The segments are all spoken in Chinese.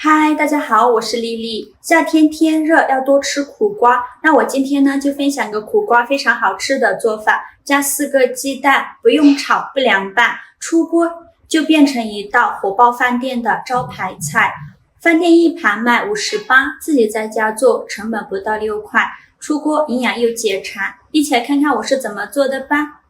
嗨，大家好，我是丽丽。夏天天热，要多吃苦瓜。那我今天呢，就分享个苦瓜非常好吃的做法，加4个鸡蛋，不用炒，不凉拌，出锅就变成一道火爆饭店的招牌菜。饭店一盘卖58，自己在家做成本不到6块，出锅营养又解馋。一起来看看我是怎么做的吧。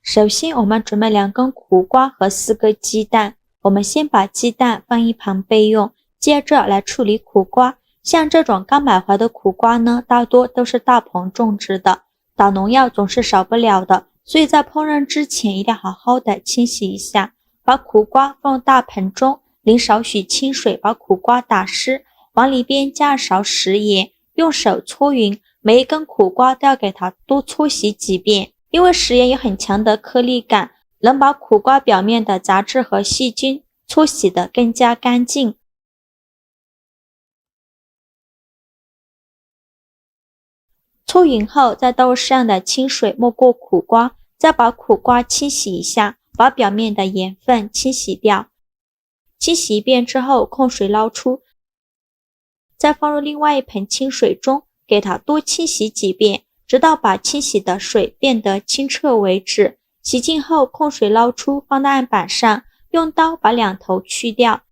首先，我们准备2根苦瓜和4个鸡蛋。我们先把鸡蛋放一旁备用，接着来处理苦瓜。像这种刚买回的苦瓜呢，大多都是大棚种植的，打农药总是少不了的，所以在烹饪之前一定要好好的清洗一下。把苦瓜放入大盆中，淋少许清水，把苦瓜打湿，往里边加勺食盐，用手搓匀。每一根苦瓜都要给它多搓洗几遍，因为食盐有很强的颗粒感，能把苦瓜表面的杂质和细菌搓洗得更加干净。搓匀后，再倒入适量的清水没过苦瓜，再把苦瓜清洗一下，把表面的盐分清洗掉。清洗一遍之后，控水捞出，再放入另外一盆清水中，给它多清洗几遍，直到把清洗的水变得清澈为止。洗净后，控水捞出，放到案板上，用刀把两头去掉，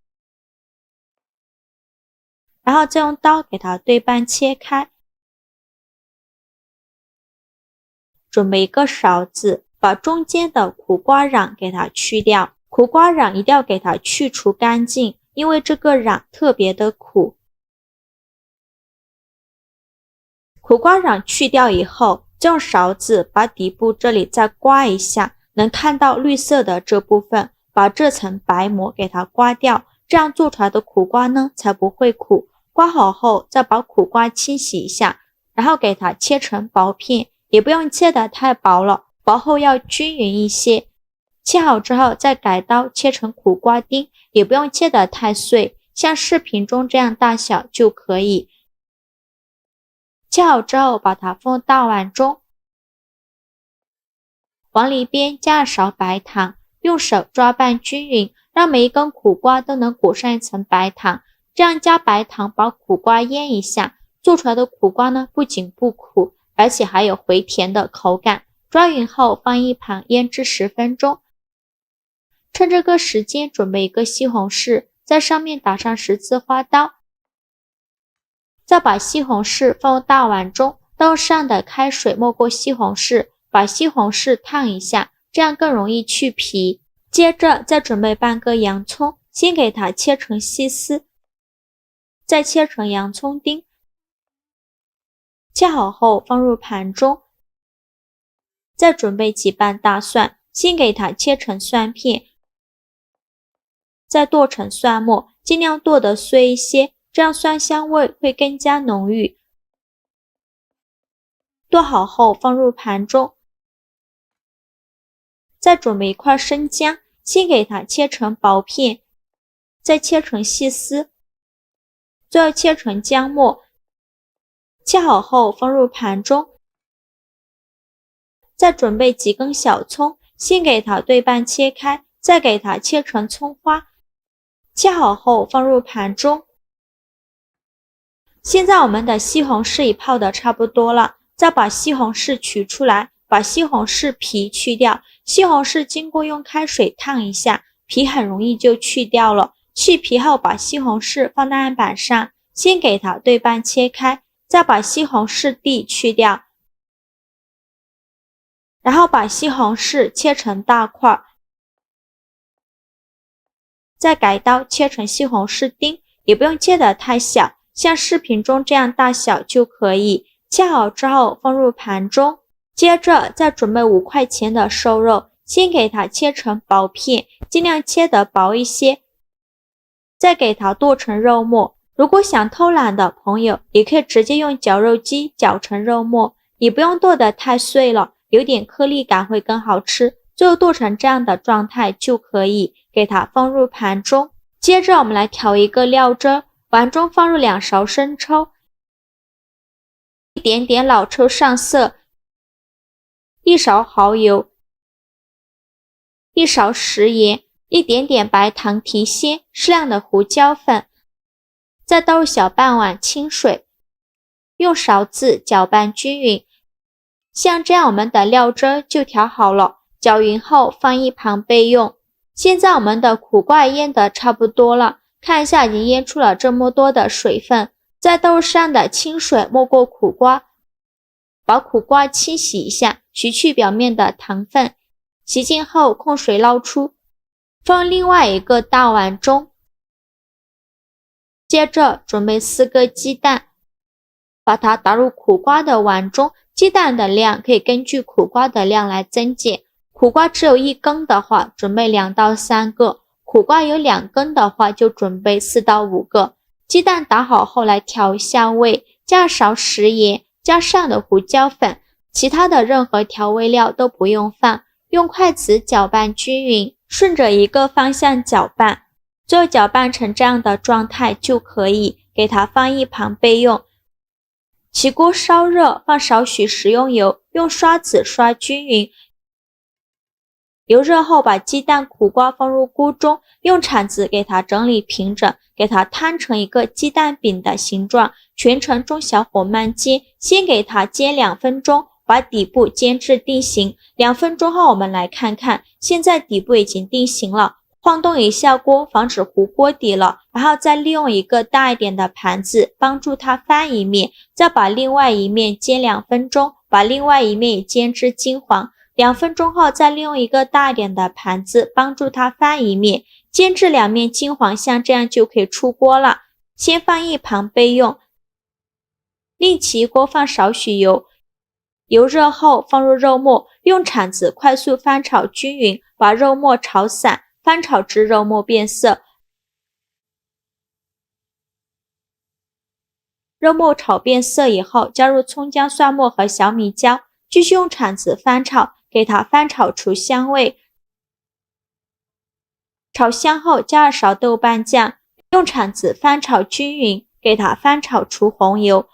然后再用刀给它对半切开。准备一个勺子，把中间的苦瓜瓤给它去掉。苦瓜瓤一定要给它去除干净，因为这个瓤特别的苦。苦瓜瓤去掉以后，再用勺子把底部这里再刮一下，能看到绿色的这部分，把这层白膜给它刮掉，这样做出来的苦瓜呢才不会苦。刮好后，再把苦瓜清洗一下，然后给它切成薄片，也不用切得太薄了，薄厚要均匀一些。切好之后，再改刀切成苦瓜丁，也不用切得太碎，像视频中这样大小就可以。切好之后，把它放大碗中，往里边加勺白糖，用手抓拌均匀，让每一根苦瓜都能裹上一层白糖。这样加白糖把苦瓜腌一下，做出来的苦瓜呢不仅不苦，而且还有回甜的口感。抓匀后放一旁腌制10分钟。趁这个时间准备一个西红柿，在上面打上10字花刀，再把西红柿放入大碗中，倒上的开水没过西红柿，把西红柿烫一下，这样更容易去皮。接着再准备半个洋葱，先给它切成细丝，再切成洋葱丁。切好后放入盘中，再准备几瓣大蒜，先给它切成蒜片，再剁成蒜末，尽量剁得碎一些，这样蒜香味会更加浓郁。剁好后放入盘中，再准备一块生姜，先给它切成薄片，再切成细丝，最后切成姜末。切好后放入盘中，再准备几根小葱，先给它对半切开，再给它切成葱花。切好后放入盘中。现在我们的西红柿已泡得差不多了，再把西红柿取出来，把西红柿皮去掉。西红柿经过用开水烫一下，皮很容易就去掉了。去皮后把西红柿放在案板上，先给它对半切开，再把西红柿蒂去掉，然后把西红柿切成大块，再改刀切成西红柿丁，也不用切得太小，像视频中这样大小就可以。切好之后放入盘中，接着再准备5块钱的瘦肉，先给它切成薄片，尽量切得薄一些，再给它剁成肉末。如果想偷懒的朋友，也可以直接用绞肉机绞成肉末，也不用剁得太碎了，有点颗粒感会更好吃。最后剁成这样的状态就可以，给它放入盘中。接着我们来调一个料汁，碗中放入2勺生抽，一点点老抽上色，1勺蚝油，1勺食盐，一点点白糖提鲜，适量的胡椒粉，再倒入小半碗清水，用勺子搅拌均匀。像这样我们的料汁就调好了，搅匀后放一旁备用。现在我们的苦瓜腌得差不多了，看一下已经腌出了这么多的水分，再倒入适量的清水没过苦瓜，把苦瓜清洗一下，去去表面的糖分，洗净后控水捞出，放另外一个大碗中。接着准备4个鸡蛋，把它打入苦瓜的碗中，鸡蛋的量可以根据苦瓜的量来增减。苦瓜只有1根的话，准备2到3个；苦瓜有2根的话，就准备4到5个。鸡蛋打好后来调一下味，加勺食盐，加上的胡椒粉，其他的任何调味料都不用放，用筷子搅拌均匀，顺着一个方向搅拌，最后搅拌成这样的状态就可以，给它放一旁备用。起锅烧热，放少许食用油，用刷子刷均匀。油热后把鸡蛋、苦瓜放入锅中，用铲子给它整理平整，给它摊成一个鸡蛋饼的形状，全程中小火慢煎，先给它煎2分钟，把底部煎至定型。2分钟后我们来看看，现在底部已经定型了，晃动一下锅，防止糊锅底了，然后再利用一个大一点的盘子帮助它翻一面，再把另外一面煎2分钟，把另外一面也煎至金黄。2分钟后再利用一个大一点的盘子帮助它翻一面，煎至2面金黄，像这样就可以出锅了，先放一旁备用。另起一锅放少许油，油热后放入肉末，用铲子快速翻炒均匀，把肉末炒散，翻炒至肉末变色。肉末炒变色以后，加入葱姜蒜末和小米椒，继续用铲子翻炒，给它翻炒出香味。炒香后加2勺豆瓣酱，用铲子翻炒均匀，给它翻炒出红油。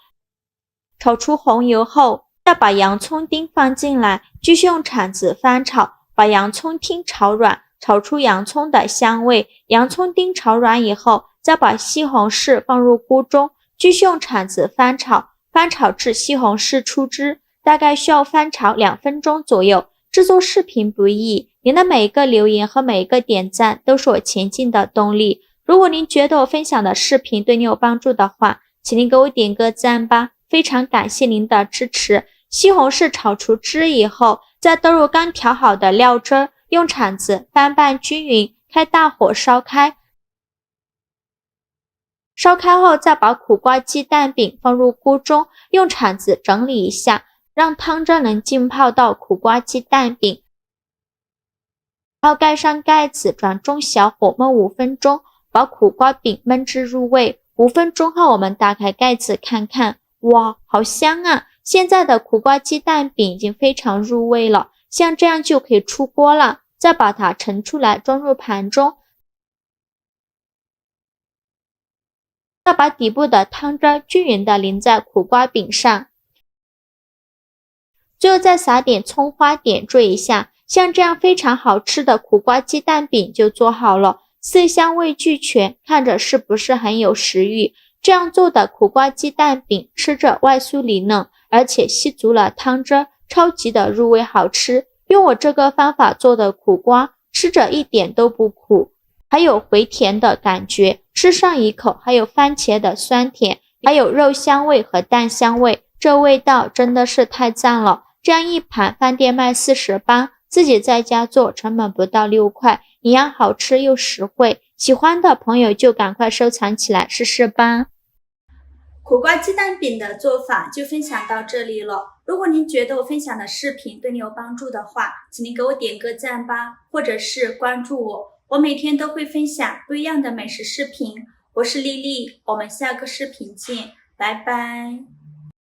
炒出红油后，再把洋葱丁放进来，继续用铲子翻炒，把洋葱丁炒软，炒出洋葱的香味。洋葱丁炒软以后，再把西红柿放入锅中，继续用铲子翻炒，翻炒至西红柿出汁，大概需要翻炒2分钟左右。制作视频不易，您的每一个留言和每一个点赞都是我前进的动力。如果您觉得我分享的视频对你有帮助的话，请您给我点个赞吧，非常感谢您的支持。西红柿炒出汁以后，再倒入刚调好的料汁，用铲子翻拌均匀，开大火烧开。烧开后再把苦瓜鸡蛋饼放入锅中，用铲子整理一下，让汤汁能浸泡到苦瓜鸡蛋饼，然后盖上盖子，转中小火焖5分钟，把苦瓜饼焖至入味。5分钟后我们打开盖子看看，哇，好香啊！现在的苦瓜鸡蛋饼已经非常入味了，像这样就可以出锅了。再把它盛出来装入盘中，再把底部的汤汁均匀地淋在苦瓜饼上，最后再撒点葱花点缀一下，像这样非常好吃的苦瓜鸡蛋饼就做好了，色香味俱全，看着是不是很有食欲？这样做的苦瓜鸡蛋饼吃着外酥里嫩，而且吸足了汤汁，超级的入味好吃。用我这个方法做的苦瓜，吃着一点都不苦，还有回甜的感觉，吃上一口还有番茄的酸甜，还有肉香味和蛋香味，这味道真的是太赞了。这样一盘饭店卖40八，自己在家做成本不到6块，一样好吃又实惠。喜欢的朋友就赶快收藏起来试试吧。苦瓜鸡蛋饼的做法就分享到这里了。如果您觉得我分享的视频对你有帮助的话，请您给我点个赞吧，或者是关注我，我每天都会分享不一样的美食视频。我是丽丽，我们下个视频见，拜拜。